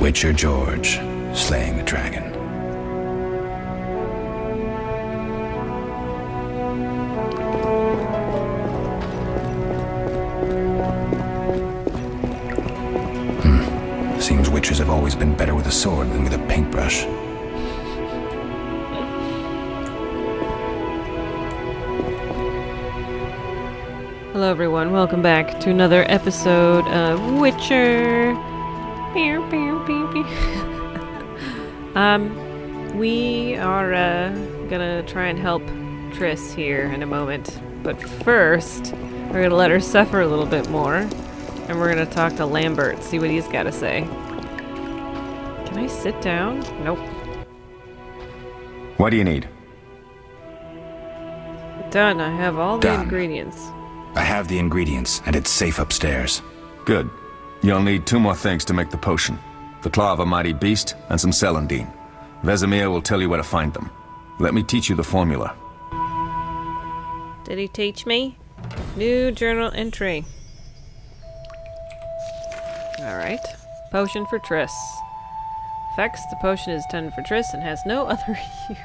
Witcher George, slaying the dragon. Seems witchers have always been better with a sword than with a paintbrush. Hello everyone, welcome back to another episode of Witcher. We are gonna try and help Triss here in a moment, but first we're gonna let her suffer a little bit more, and we're gonna talk to Lambert, see what he's got to say. Can I sit down? Nope. What do you need? Done. I have all the Done. ingredients. I have the ingredients, and it's safe upstairs. Good. You'll need 2 more things to make the potion. The claw of a mighty beast and some celandine. Vesemir will tell you where to find them. Let me teach you the formula. Did he teach me? New journal entry. Alright. Potion for Triss. Effects: the potion is intended for Triss and has no other use.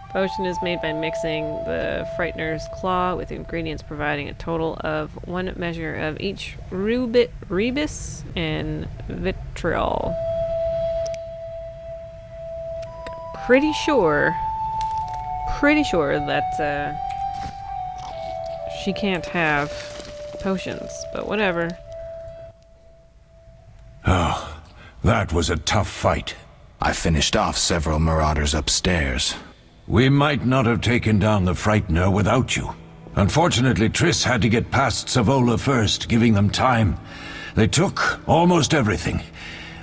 Potion is made by mixing the Frighteners claw with ingredients providing a total of 1 measure of each rebis and vitriol. Pretty sure that she can't have potions, but whatever. Oh, that was a tough fight. I finished off several marauders upstairs. We might not have taken down the Frightener without you. Unfortunately, Triss had to get past Savola first, giving them time. They took almost everything,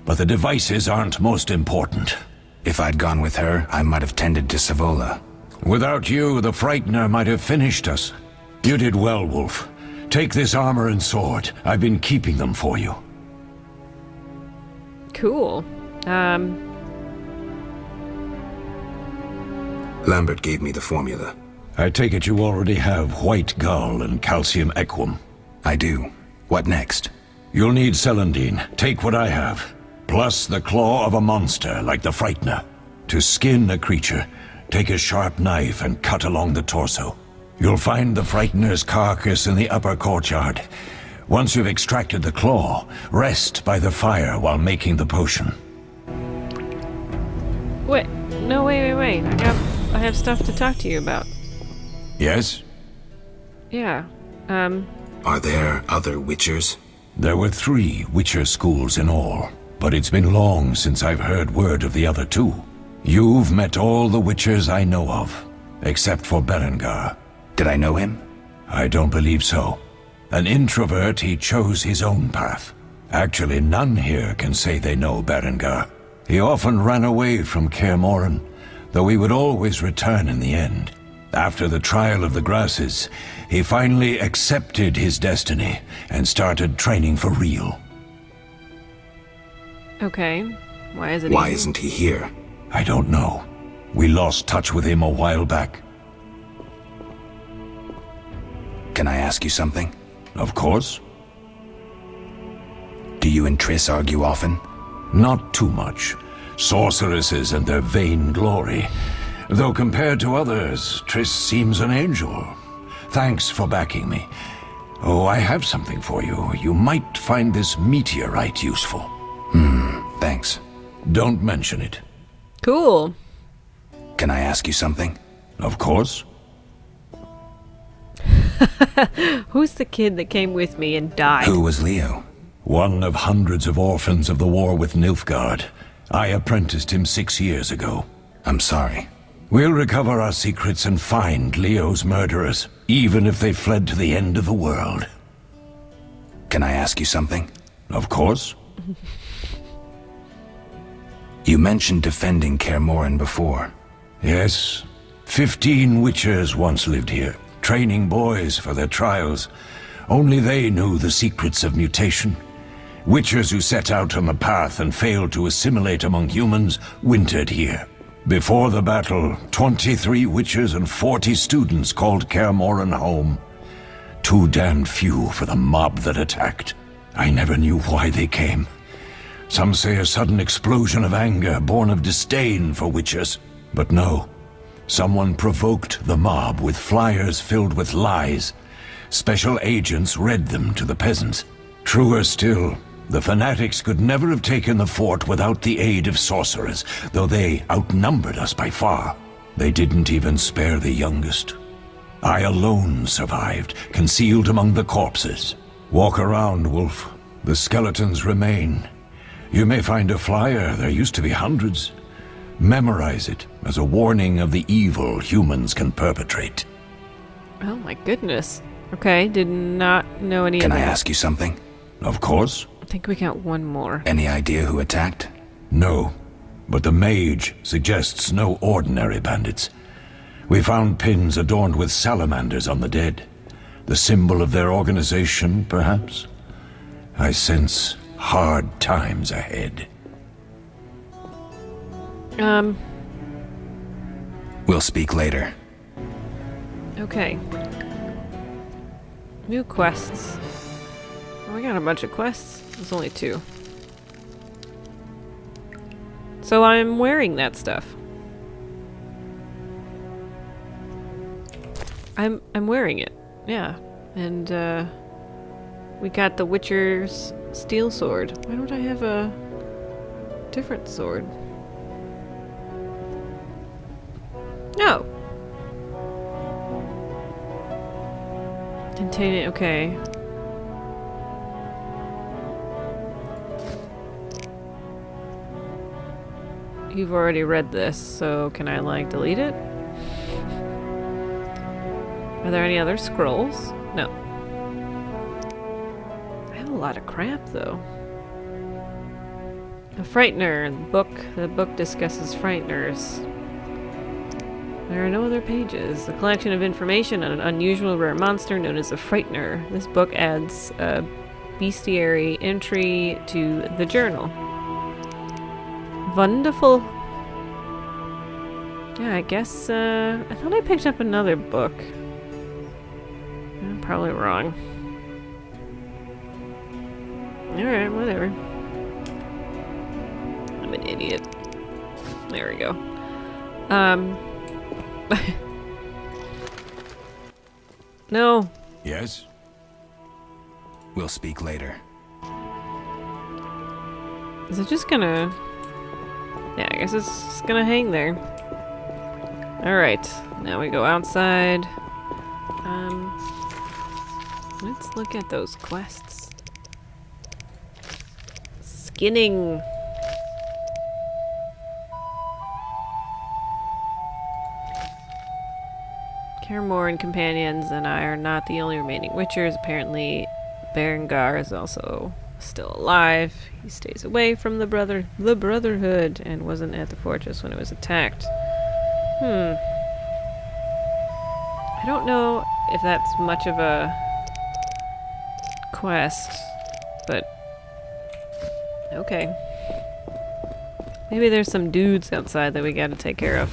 but the devices aren't most important. If I'd gone with her, I might have tended to Savola. Without you, the Frightener might have finished us. You did well, Wolf. Take this armor and sword. I've been keeping them for you. Cool. Lambert gave me the formula. I take it you already have white gall and calcium equum. I do. What next? You'll need celandine. Take what I have. Plus the claw of a monster like the Frightener. To skin a creature, take a sharp knife and cut along the torso. You'll find the Frightener's carcass in the upper courtyard. Once you've extracted the claw, rest by the fire while making the potion. Wait. No, wait. I have stuff to talk to you about. Yes? Yeah. Are there other Witchers? There were 3 Witcher schools in all, but it's been long since I've heard word of the other 2. You've met all the Witchers I know of, except for Berengar. Did I know him? I don't believe so. An introvert, he chose his own path. Actually, none here can say they know Berengar. He often ran away from Kaer Morhen, though he would always return in the end. After the trial of the grasses, he finally accepted his destiny and started training for real. Okay. Why isn't he here? I don't know. We lost touch with him a while back. Can I ask you something? Of course. Do you and Triss argue often? Not too much. Sorceresses and their vain glory. Though compared to others, Triss seems an angel. Thanks for backing me. Oh, I have something for you. You might find this meteorite useful. Thanks. Don't mention it. Cool. Can I ask you something? Of course. Who's the kid that came with me and died? Who was Leo? One of hundreds of orphans of the war with Nilfgaard. I apprenticed him 6 years ago. I'm sorry. We'll recover our secrets and find Leo's murderers, even if they fled to the end of the world. Can I ask you something? Of course. You mentioned defending Kaer Morhen before. Yes. 15 Witchers once lived here, training boys for their trials. Only they knew the secrets of mutation. Witchers who set out on the path and failed to assimilate among humans wintered here. Before the battle, 23 Witchers and 40 students called Kaer Morhen home. Too damned few for the mob that attacked. I never knew why they came. Some say a sudden explosion of anger born of disdain for witches. But no. Someone provoked the mob with flyers filled with lies. Special agents read them to the peasants. Truer still, the fanatics could never have taken the fort without the aid of sorcerers, though they outnumbered us by far. They didn't even spare the youngest. I alone survived, concealed among the corpses. Walk around, Wolf. The skeletons remain. You may find a flyer, there used to be hundreds. Memorize it as a warning of the evil humans can perpetrate. Oh my goodness. Okay, did not know any of Can that. I ask you something? Of course. I think we got one more. Any idea who attacked? No, but the mage suggests no ordinary bandits. We found pins adorned with salamanders on the dead. The symbol of their organization, perhaps? I sense hard times ahead. We'll speak later. Okay. New quests. Oh, we got a bunch of quests. There's only 2. So I'm wearing that stuff. I'm wearing it. Yeah. And we got the Witcher's steel sword. Why don't I have a different sword? No. Containing, okay. You've already read this, so can I, like, delete it? Are there any other scrolls? No. I have a lot of crap, though. A Frightener book. The book discusses Frighteners. There are no other pages. A collection of information on an unusual rare monster known as a Frightener. This book adds a bestiary entry to the journal. Wonderful. Yeah, I guess, I thought I picked up another book. I'm probably wrong. Alright, whatever. I'm an idiot. There we go. No. Yes? We'll speak later. Is it just gonna... Yeah, I guess it's just gonna hang there. Alright, now we go outside. Let's look at those quests. Skinning. Kaer Morhen companions and I are not the only remaining Witchers. Apparently, Berengar is also still alive. He stays away from the Brotherhood and wasn't at the fortress when it was attacked. I don't know if that's much of a quest, but okay. Maybe there's some dudes outside that we gotta take care of.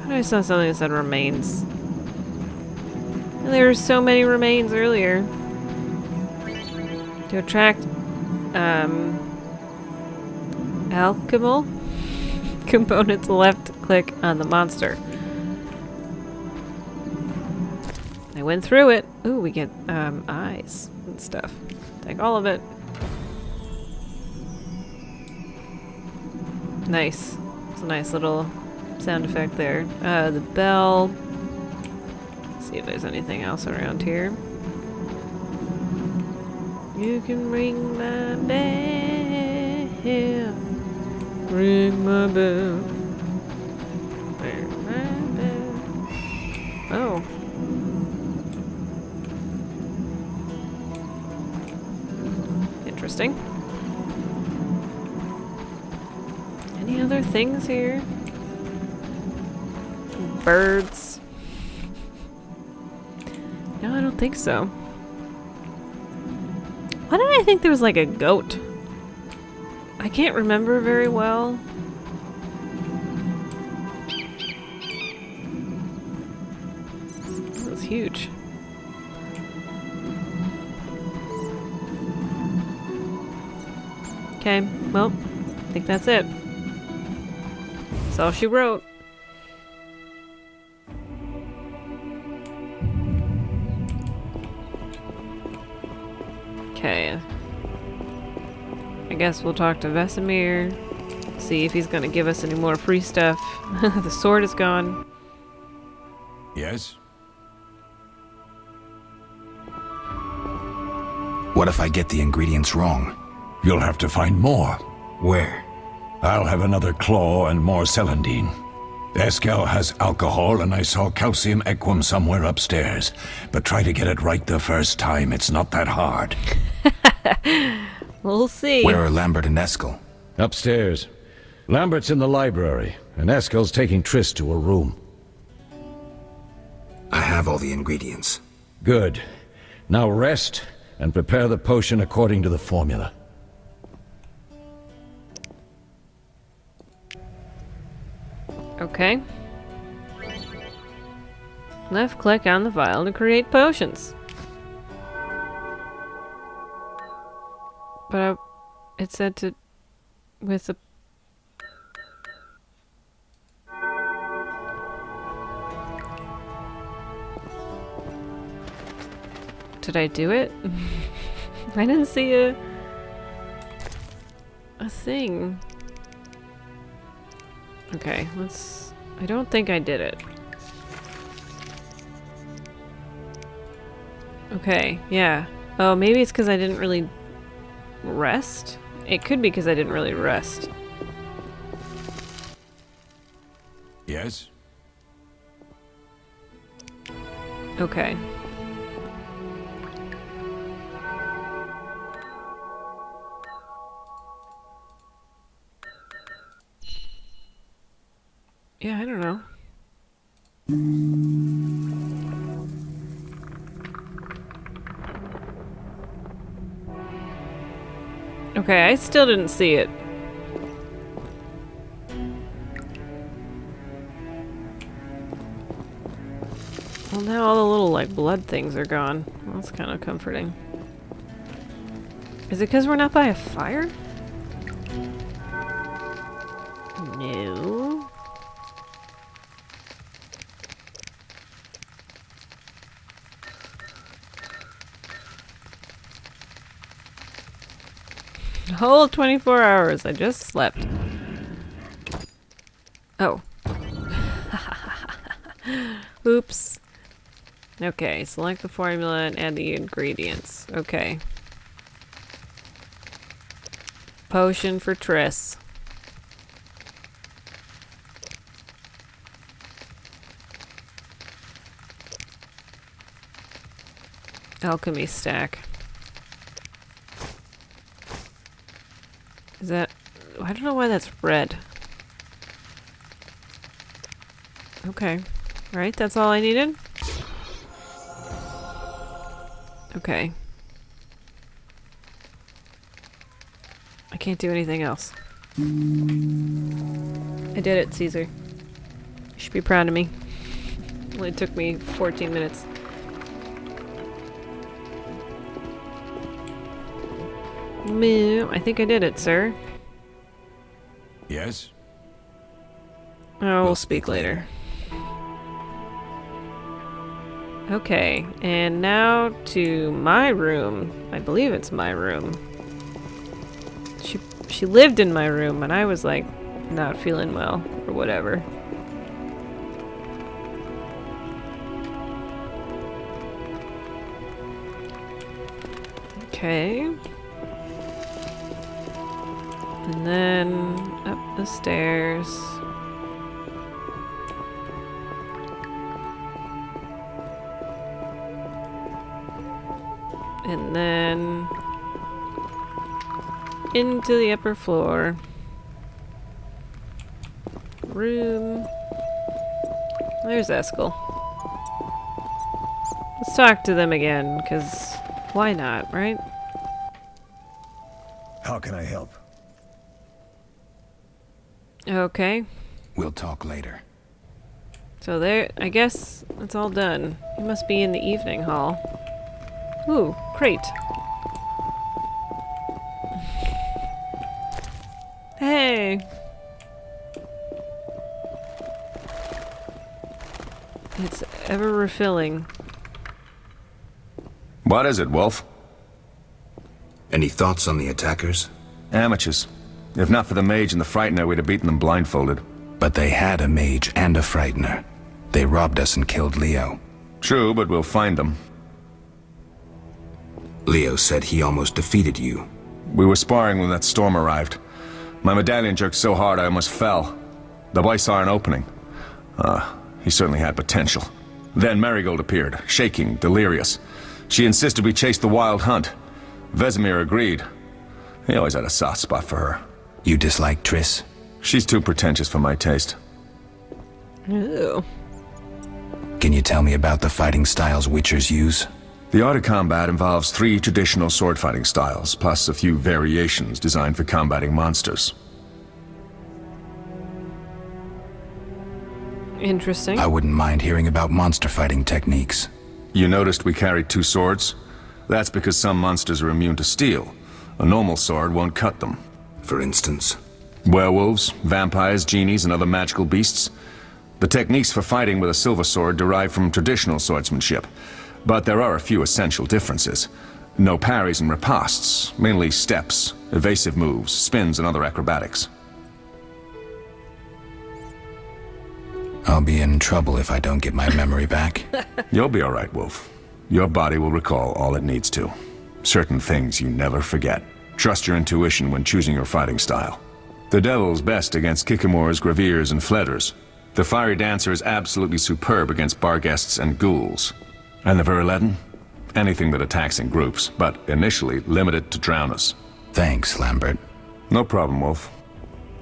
I saw something that said remains. There were so many remains earlier. To attract alchemy components, left click on the monster. I went through it. Ooh, we get eyes and stuff. Take all of it. Nice. It's a nice little sound effect there. The bell. See if there's anything else around here. You can ring my bell. Ring my bell. Ring my bell. Oh. Interesting. Any other things here? Birds. No, I don't think so. Why did I think there was like a goat? I I can't remember very well. That was huge. Okay, well, I think that's it. That's all she wrote. Okay. I guess we'll talk to Vesemir. See if he's gonna give us any more free stuff. The sword is gone. Yes? What if I get the ingredients wrong? You'll have to find more. Where? I'll have another claw and more celandine. Eskel has alcohol, and I saw calcium equum somewhere upstairs. But try to get it right the first time. It's not that hard. We'll see. Where are Lambert and Eskel? Upstairs. Lambert's in the library, and Eskel's taking Triss to a room. I have all the ingredients. Good. Now rest, and prepare the potion according to the formula. Okay. Left click on the vial to create potions. But it said to... with a... Did I do it? I didn't see a thing. Okay, let's... I don't think I did it. Okay, yeah. Oh, maybe it's because I didn't really rest? It could be because I didn't really rest. Yes? Okay. Yeah, I don't know. Okay, I still didn't see it. Well, now all the little, like, blood things are gone. Well, that's kind of comforting. Is it because we're not by a fire? No. The whole 24 hours, I just slept. Oh. Oops. Okay, select the formula and add the ingredients. Okay. Potion for Triss. Alchemy stack. Is that... I don't know why that's red. Okay. Right, that's all I needed? Okay. I can't do anything else. I did it, Caesar. You should be proud of me. Only took me 14 minutes. I think I did it, sir. Yes? Oh, we'll speak later. Okay, and now to my room. I believe it's my room. She lived in my room, and I was like not feeling well or whatever. Okay. And then up the stairs. And then into the upper floor. Room. There's Eskel. Let's talk to them again, because why not, right? How can I help? Okay. We'll talk later. So there, I guess it's all done. He must be in the evening hall. Ooh, crate. Hey! It's ever refilling. What is it, Wolf? Any thoughts on the attackers? Amateurs. If not for the mage and the frightener, we'd have beaten them blindfolded. But they had a mage and a frightener. They robbed us and killed Leo. True, but we'll find them. Leo said he almost defeated you. We were sparring when that storm arrived. My medallion jerked so hard I almost fell. The boy saw an opening. He certainly had potential. Then Marigold appeared, shaking, delirious. She insisted we chase the wild hunt. Vesemir agreed. He always had a soft spot for her. You dislike Triss? She's too pretentious for my taste. Ooh. Can you tell me about the fighting styles Witchers use? The art of combat involves 3 traditional sword-fighting styles, plus a few variations designed for combating monsters. Interesting. I wouldn't mind hearing about monster fighting techniques. You noticed we carried 2 swords? That's because some monsters are immune to steel. A normal sword won't cut them. For instance? Werewolves, vampires, genies, and other magical beasts. The techniques for fighting with a silver sword derive from traditional swordsmanship, but there are a few essential differences. No parries and ripostes, mainly steps, evasive moves, spins, and other acrobatics. I'll be in trouble if I don't get my memory back. You'll be all right, Wolf. Your body will recall all it needs to. Certain things you never forget. Trust your intuition when choosing your fighting style. The Devil's best against Kikimors, Graviers, and Fledders. The Fiery Dancer is absolutely superb against Barghests and Ghouls. And the Viruleten? Anything that attacks in groups, but initially limited to drowners. Thanks, Lambert. No problem, Wolf.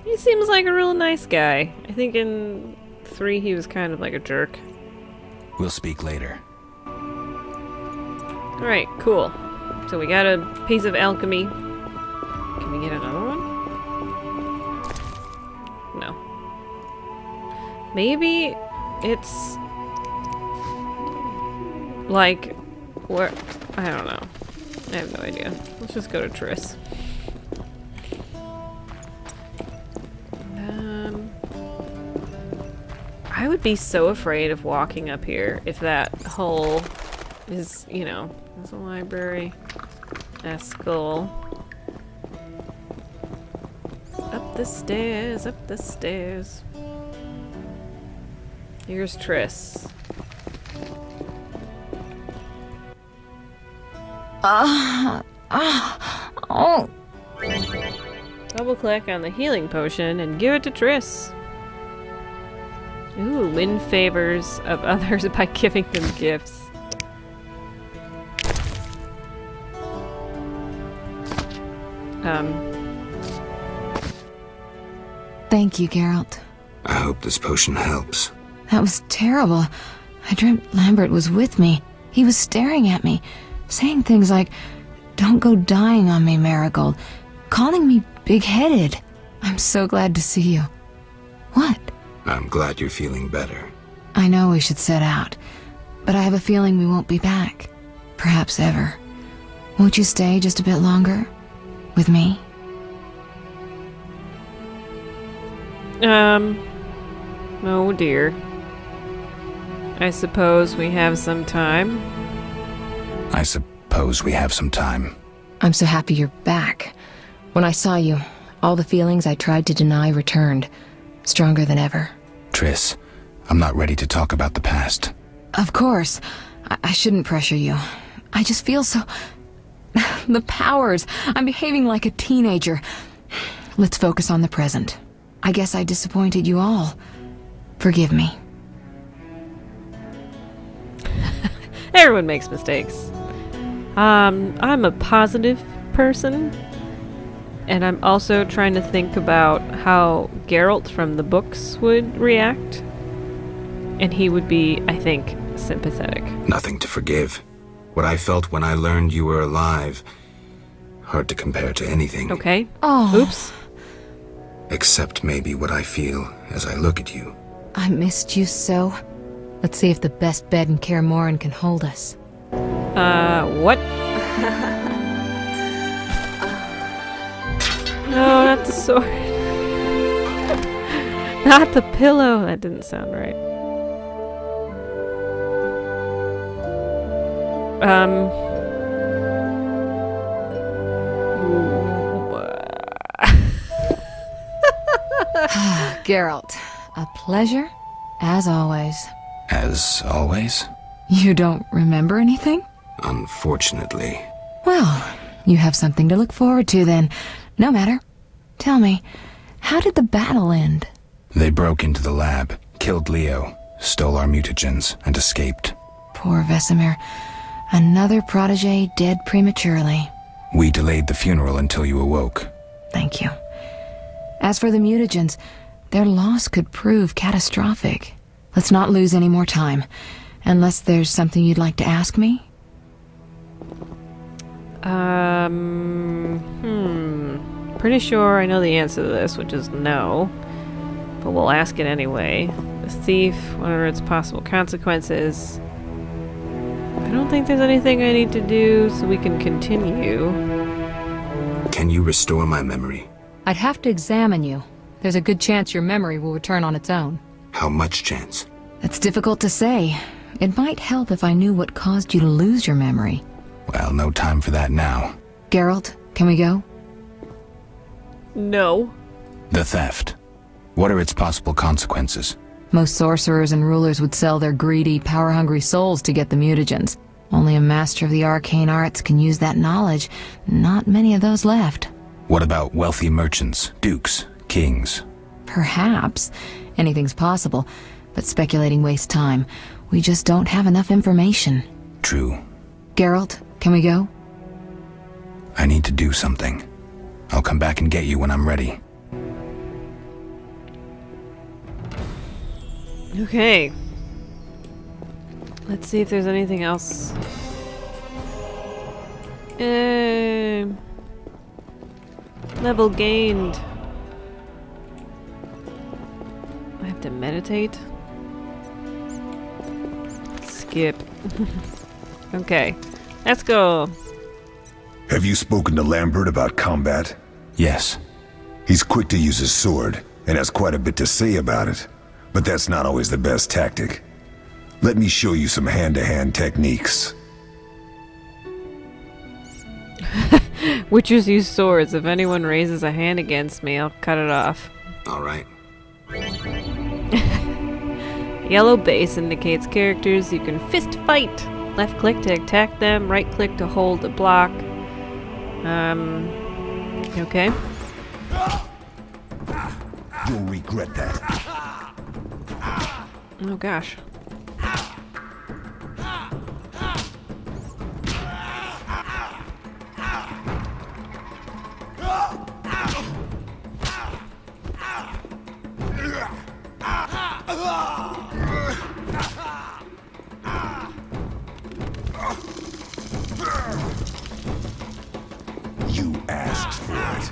He seems like a real nice guy. I think in 3 he was kind of like a jerk. We'll speak later. Alright, cool. So we got a piece of alchemy. Can we get another one? No. Maybe it's like where I don't know. I have no idea. Let's just go to Triss. I would be so afraid of walking up here if that hole is, you know, there's a library, a skull. Up the stairs, up the stairs. Here's Triss. Oh. Double click on the healing potion and give it to Triss. Ooh, win favors of others by giving them gifts. Thank you, Geralt. I hope this potion helps. That was terrible. I dreamt Lambert was with me. He was staring at me, saying things like, "Don't go dying on me, Marigold," calling me big-headed. I'm so glad to see you. What? I'm glad you're feeling better. I know we should set out, but I have a feeling we won't be back. Perhaps ever. Won't you stay just a bit longer? With me? Oh dear. I suppose we have some time. I suppose we have some time. I'm so happy you're back. When I saw you, all the feelings I tried to deny returned, stronger than ever. Triss, I'm not ready to talk about the past. Of course. I shouldn't pressure you. I just feel so... The powers. I'm behaving like a teenager. Let's focus on the present. I guess I disappointed you all. Forgive me. Everyone makes mistakes. I'm a positive person, and I'm also trying to think about how Geralt from the books would react. And he would be, I think, sympathetic. Nothing to forgive. What I felt when I learned you were alive, hard to compare to anything. Okay. Oh. Oops. except maybe what I feel as I look at you. I missed you so. Let's see if the best bed in Kaer Morhen can hold us. What? No, not the sword. Not the pillow. That didn't sound right. Geralt, a pleasure, as always. As always? You don't remember anything? Unfortunately. Well, you have something to look forward to then. No matter. Tell me, how did the battle end? They broke into the lab, killed Leo, stole our mutagens, and escaped. Poor Vesemir. Another protege dead prematurely. We delayed the funeral until you awoke. Thank you. As for the mutagens, their loss could prove catastrophic. Let's not lose any more time. Unless there's something you'd like to ask me? Pretty sure I know the answer to this, which is no. But we'll ask it anyway. The thief, what are its possible consequences? I don't think there's anything I need to do so we can continue. Can you restore my memory? I'd have to examine you. There's a good chance your memory will return on its own. How much chance? It's difficult to say. It might help if I knew what caused you to lose your memory. Well, no time for that now. Geralt, can we go? No. The theft. What are its possible consequences? Most sorcerers and rulers would sell their greedy, power-hungry souls to get the mutagens. Only a master of the arcane arts can use that knowledge. Not many of those left. What about wealthy merchants, dukes, kings? Perhaps. Anything's possible. But speculating wastes time. We just don't have enough information. True. Geralt, can we go? I need to do something. I'll come back and get you when I'm ready. Okay. Let's see if there's anything else. Level gained. I have to meditate. Skip. Okay. Let's go. Have you spoken to Lambert about combat? Yes. He's quick to use his sword, and has quite a bit to say about it. But that's not always the best tactic. Let me show you some hand-to-hand techniques. Witchers use swords. If anyone raises a hand against me, I'll cut it off. All right. Yellow base indicates characters you can fist fight. Left click to attack them, right click to hold the block. Okay. You'll regret that. Oh gosh. You asked for it.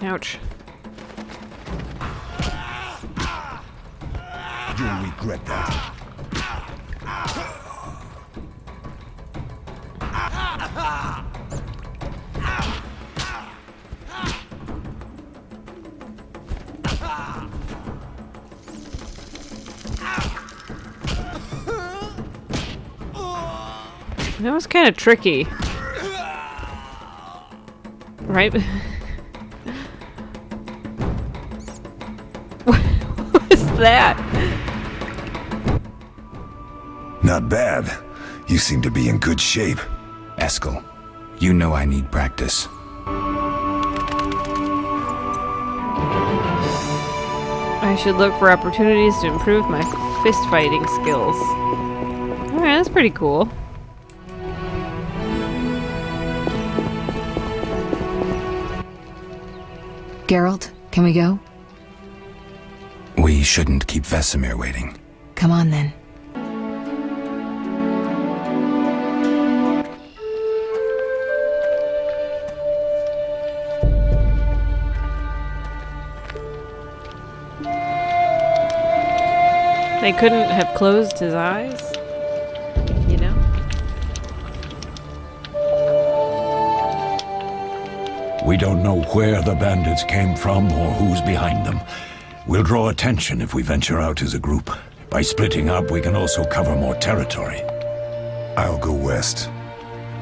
Ouch. You'll regret that. That was kind of tricky. Right? What was that? Not bad. You seem to be in good shape. Eskel, you know I need practice. I should look for opportunities to improve my fist fighting skills. Alright, that's pretty cool. Geralt, can we go? We shouldn't keep Vesemir waiting. Come on then. They couldn't have closed his eyes? You know? We don't know where the bandits came from or who's behind them. We'll draw attention if we venture out as a group. By splitting up, we can also cover more territory. I'll go west.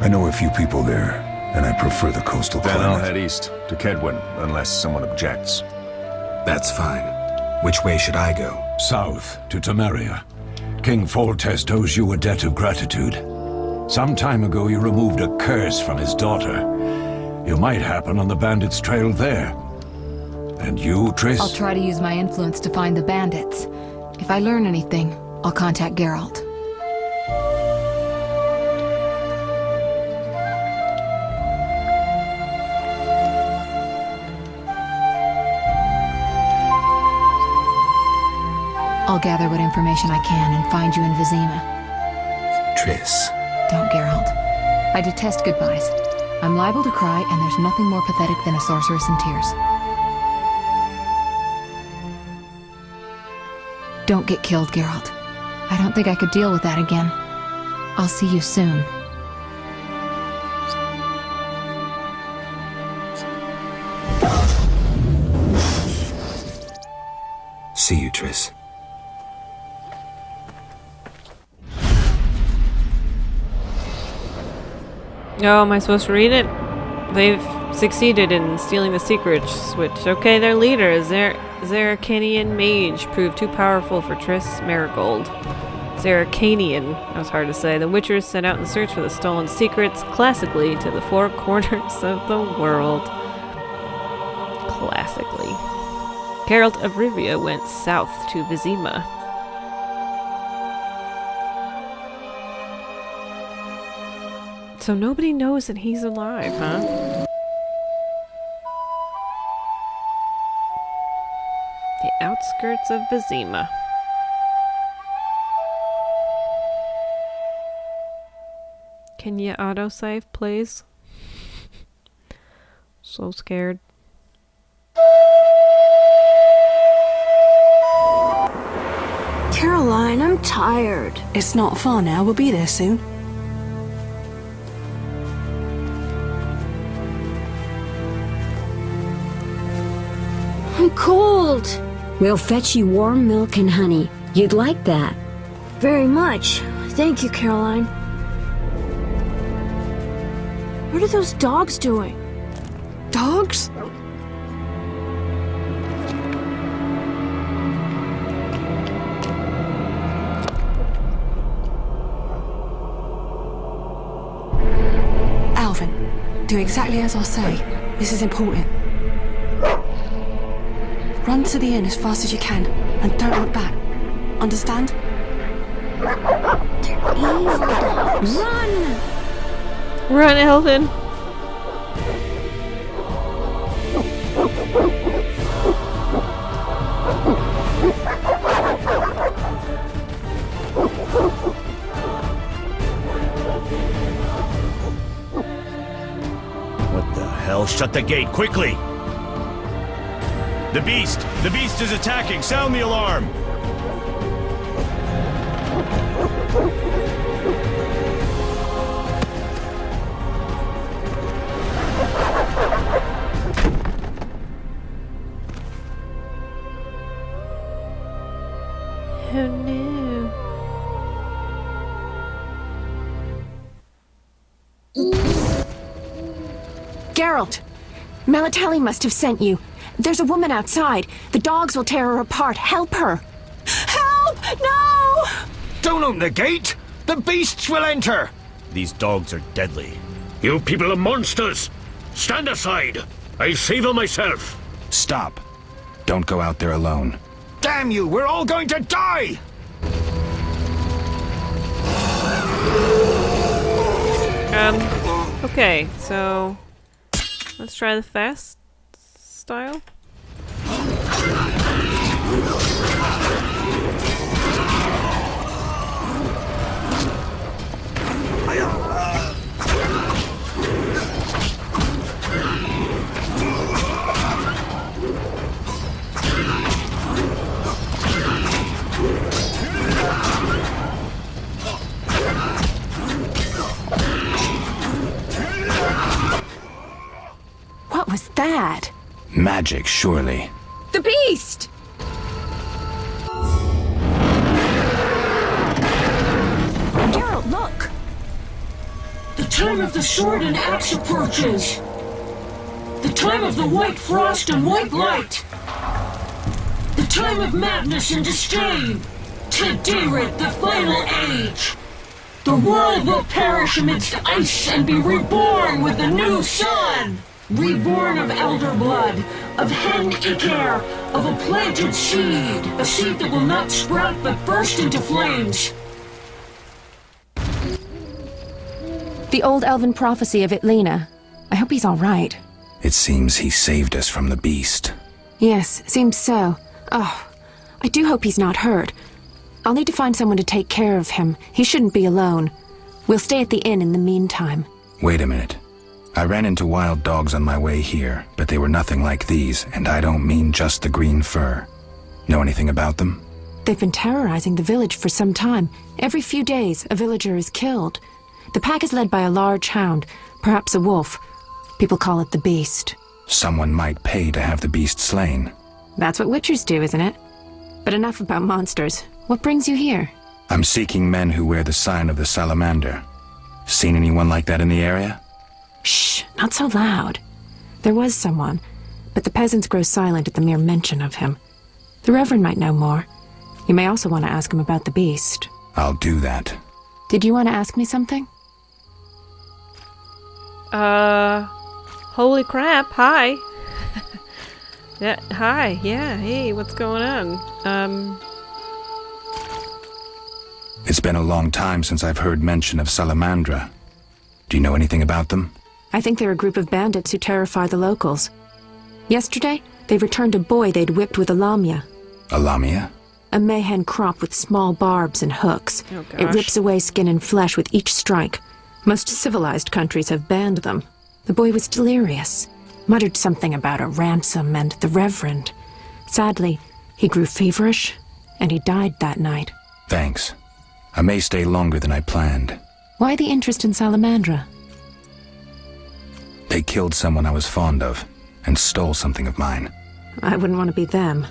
I know a few people there, and I prefer the coastal climate. Then I'll head east, to Kedwin, unless someone objects. That's fine. Which way should I go? South, to Temeria. King Foltest owes you a debt of gratitude. Some time ago you removed a curse from his daughter. You might happen on the bandits' trail there. And you, Triss? I'll try to use my influence to find the bandits. If I learn anything, I'll contact Geralt. I'll gather what information I can and find you in Vesemir. Triss. Don't, Geralt. I detest goodbyes. I'm liable to cry, and there's nothing more pathetic than a sorceress in tears. Don't get killed, Geralt. I don't think I could deal with that again. I'll see you soon. See you, Triss. Oh, am I supposed to read it? They've succeeded in stealing the secret switch. Okay, their leader, Zeracanian mage, proved too powerful for Triss Marigold. Zeracanian, that was hard to say. The Witchers set out in search for the stolen secrets, classically, to the four corners of the world. Classically. Geralt of Rivia went south to Vesemir. So nobody knows that he's alive, huh? The outskirts of Vesemir. Can you autosave, please? So scared. Caroline, I'm tired. It's not far now. We'll be there soon. I'm cold. We'll fetch you warm milk and honey. You'd like that. Very much. Thank you, Caroline. What are those dogs doing? Dogs? Alvin, do exactly as I say. This is important. Run to the inn as fast as you can, and don't look back. Understand? They're evil dogs. Run! Run, Elvin! What the hell? Shut the gate, quickly! The beast! The beast is attacking! Sound the alarm! Oh no. Geralt! Melitele must have sent you. There's a woman outside. The dogs will tear her apart. Help her! Help! No! Don't open the gate! The beasts will enter! These dogs are deadly. You people are monsters! Stand aside! I'll save them myself! Stop. Don't go out there alone. Damn you! We're all going to die! Okay, so let's try the fast style? What was that? Magic, surely. The beast! Geralt, look! The time of the sword and axe approaches. The time of the white frost and white light. The time of madness and disdain. Tedirit, the final age. The world will perish amidst ice and be reborn with the new sun. Reborn of elder blood, of hen Kaer, of a planted seed. A seed that will not sprout but burst into flames. The old elven prophecy of Itlena. I hope he's all right. It seems he saved us from the beast. Yes, seems so. Oh, I do hope he's not hurt. I'll need to find someone to take care of him. He shouldn't be alone. We'll stay at the inn in the meantime. Wait a minute. I ran into wild dogs on my way here, but they were nothing like these, and I don't mean just the green fur. Know anything about them? They've been terrorizing the village for some time. Every few days, a villager is killed. The pack is led by a large hound, perhaps a wolf. People call it the Beast. Someone might pay to have the beast slain. That's what witchers do, isn't it? But enough about monsters. What brings you here? I'm seeking men who wear the sign of the salamander. Seen anyone like that in the area? Shh, not so loud. There was someone, but the peasants grow silent at the mere mention of him. The Reverend might know more. You may also want to ask him about the beast. I'll do that. Did you want to ask me something? Holy crap, hi. Yeah, hi, yeah, hey, what's going on? It's been a long time since I've heard mention of Salamandra. Do you know anything about them? I think they're a group of bandits who terrify the locals. Yesterday, they returned a boy they'd whipped with a lamia. A lamia? A mayhen crop with small barbs and hooks. Oh, it gosh. rips away skin and flesh with each strike. Most civilized countries have banned them. The boy was delirious, muttered something about a ransom and the Reverend. Sadly, he grew feverish, and he died that night. Thanks. I may stay longer than I planned. Why the interest in Salamandra? They killed someone I was fond of, and stole something of mine. I wouldn't want to be them.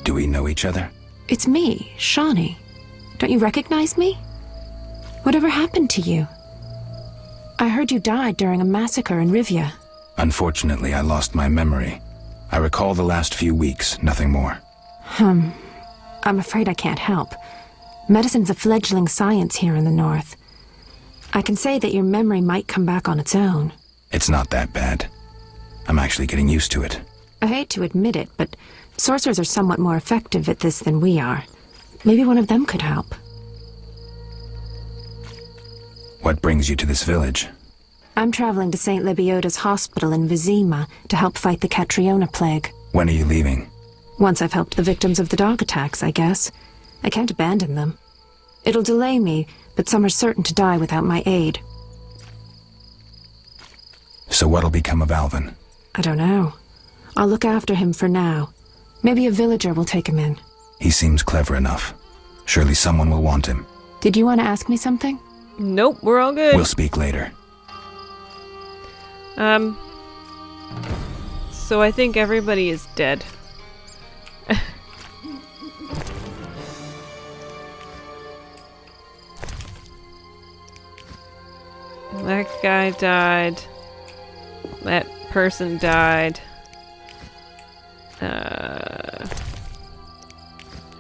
Do we know each other? It's me, Shawnee. Don't you recognize me? Whatever happened to you? I heard you died during a massacre in Rivia. Unfortunately, I lost my memory. I recall the last few weeks, nothing more. I'm afraid I can't help. Medicine's a fledgling science here in the north. I can say that your memory might come back on its own. It's not that bad. I'm actually getting used to it. I hate to admit it, but sorcerers are somewhat more effective at this than we are. Maybe one of them could help. What brings you to this village? I'm traveling to St. Lebioda's hospital in Vesemir to help fight the Catriona plague. When are you leaving? Once I've helped the victims of the dog attacks, I guess. I can't abandon them. It'll delay me, but some are certain to die without my aid. So what'll become of Alvin? I don't know. I'll look after him for now. Maybe a villager will take him in. He seems clever enough. Surely someone will want him. Did you want to ask me something? Nope, we're all good. We'll speak later. So I think everybody is dead. That guy died. That person died.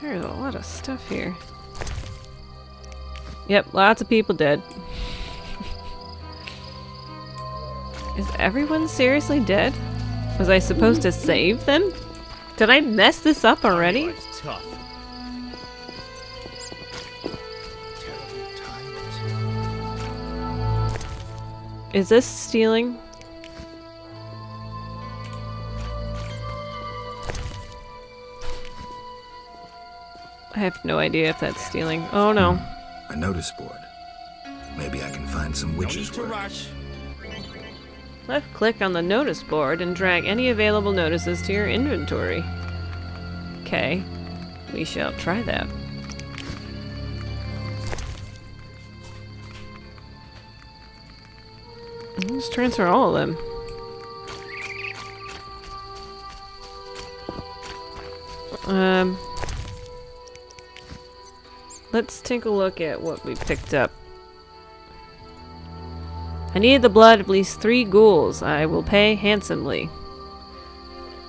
There's a lot of stuff here. Yep, lots of people dead. Is everyone seriously dead? Was I supposed to save them? Did I mess this up already? Life's tough. Is this stealing? have no idea if that's stealing. Oh no. A notice board. Maybe I can find some witches' work. Left click on the notice board and drag any available notices to your inventory. Okay, we shall try that. Let's transfer all of them. Let's take a look at what we picked up. I need the blood of at least 3 ghouls. I will pay handsomely.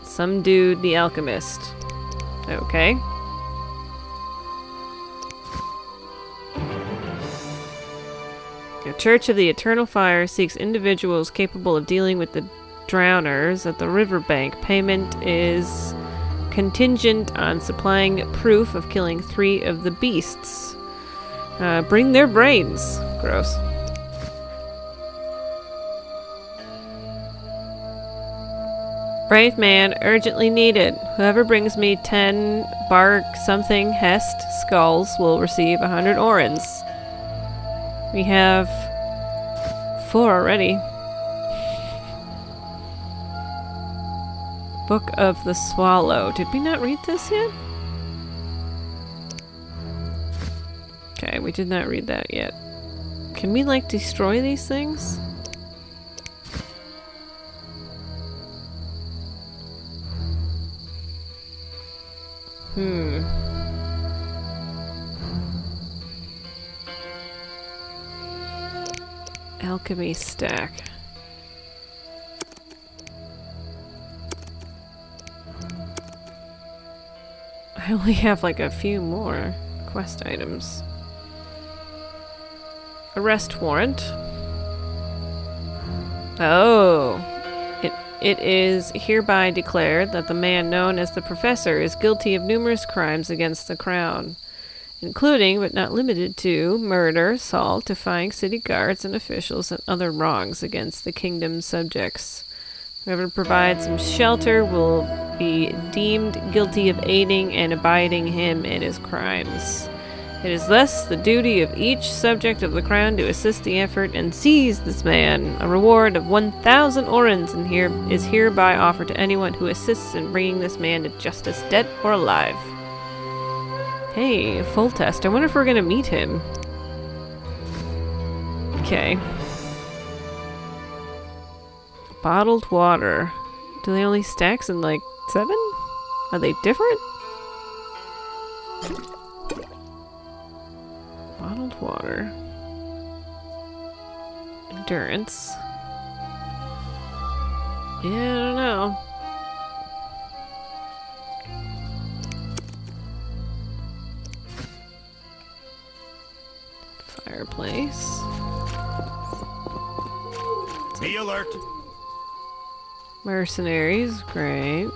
Some dude, the alchemist. Okay. The Church of the Eternal Fire seeks individuals capable of dealing with the drowners at the riverbank. Payment is contingent on supplying proof of killing 3 of the beasts. Bring their brains. Gross. Brave man, urgently needed. Whoever brings me 10 bark something hest skulls will receive 100 orens. We have 4 already. Book of the Swallow. Did we not read this yet? Okay, we did not read that yet. Can we, like, destroy these things? Alchemy stack. I only have like a few more quest items. Arrest warrant. Oh. It is hereby declared that the man known as the Professor is guilty of numerous crimes against the Crown, including, but not limited to, murder, assault, defying city guards and officials, and other wrongs against the kingdom's subjects. Whoever provides him shelter will be deemed guilty of aiding and abetting him in his crimes. It is thus the duty of each subject of the crown to assist the effort and seize this man. A reward of 1,000 orens is hereby offered to anyone who assists in bringing this man to justice, dead or alive. Hey, a full test. I wonder if we're gonna meet him. Okay. Bottled water. Do they only stacks in like 7? Are they different? Bottled water. Endurance. Yeah, I don't know. Fireplace. Be alert. Mercenaries, great.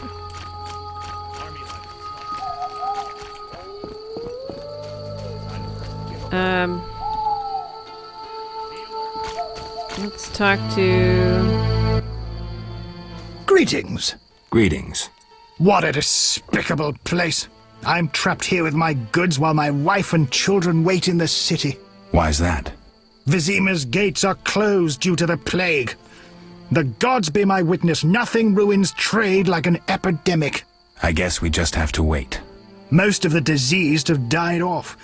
Let's talk to... Greetings. Greetings. What a despicable place. I'm trapped here with my goods while my wife and children wait in the city. Why's that? Vesemir's gates are closed due to the plague. The gods be my witness, nothing ruins trade like an epidemic. I guess we just have to wait. Most of the diseased have died off,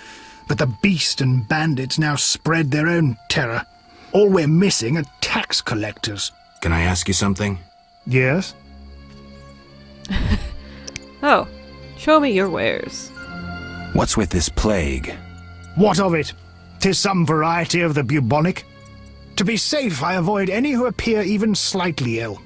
but the beast and bandits now spread their own terror. All we're missing are tax collectors. Can I ask you something? Yes? Oh, show me your wares. What's with this plague? What of it? 'Tis some variety of the bubonic. To be safe, I avoid any who appear even slightly ill.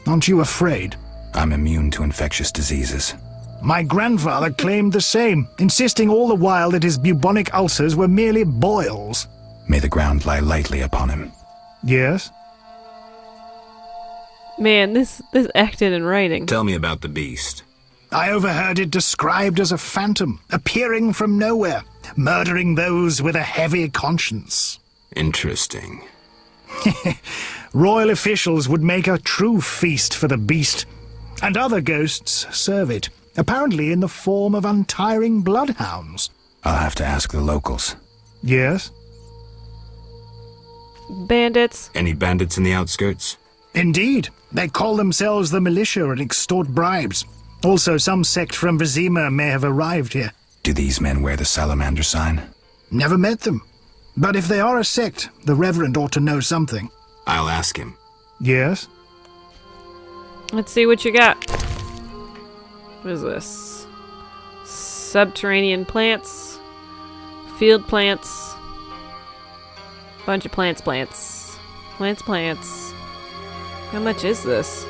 Aren't you afraid? I'm immune to infectious diseases. My grandfather claimed the same, insisting all the while that his bubonic ulcers were merely boils. May the ground lie lightly upon him. Yes? Man, this acted in writing. Tell me about the beast. I overheard it described as a phantom, appearing from nowhere, murdering those with a heavy conscience. Interesting. Royal officials would make a true feast for the beast, and other ghosts serve it, apparently in the form of untiring bloodhounds. I'll have to ask the locals. Yes? Bandits. Any bandits in the outskirts? Indeed. They call themselves the militia and extort bribes. Also, some sect from Vesemir may have arrived here. Do these men wear the salamander sign? Never met them. But if they are a sect, the Reverend ought to know something. I'll ask him. Yes? Let's see what you got. What is this? Subterranean plants. Field plants. Bunch of plants. Plants. How much is this?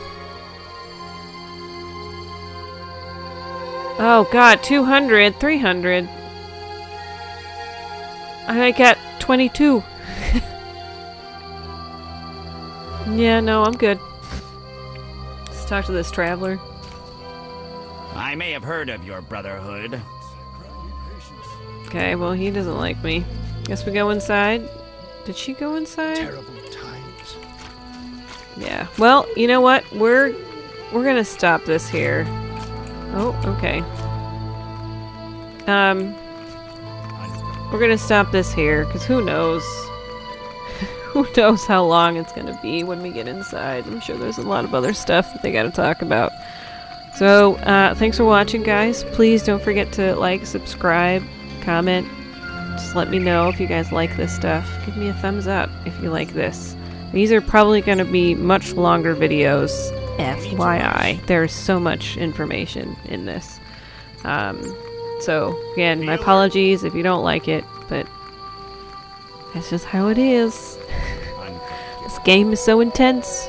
Oh god, 200, 300. I got 22. Yeah, no, I'm good. Let's talk to this traveler. I may have heard of your brotherhood. Okay, well, he doesn't like me. Guess we go inside. Did she go inside? Terrible times. Yeah. Well, you know what? We're gonna stop this here. Oh, okay. We're gonna stop this here, because who knows? Who knows how long it's gonna be when we get inside. I'm sure there's a lot of other stuff that they gotta talk about. So, thanks for watching, guys. Please don't forget to like, subscribe, comment. Just let me know if you guys like this stuff. Give me a thumbs up if you like this. These are probably gonna be much longer videos, FYI. There's so much information in this. So, again, my apologies if you don't like it, but that's just how it is. This game is so intense.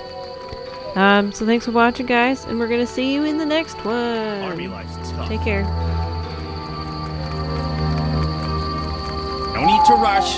So thanks for watching, guys, and we're gonna see you in the next one. Army life's tough. Take care. No need to rush.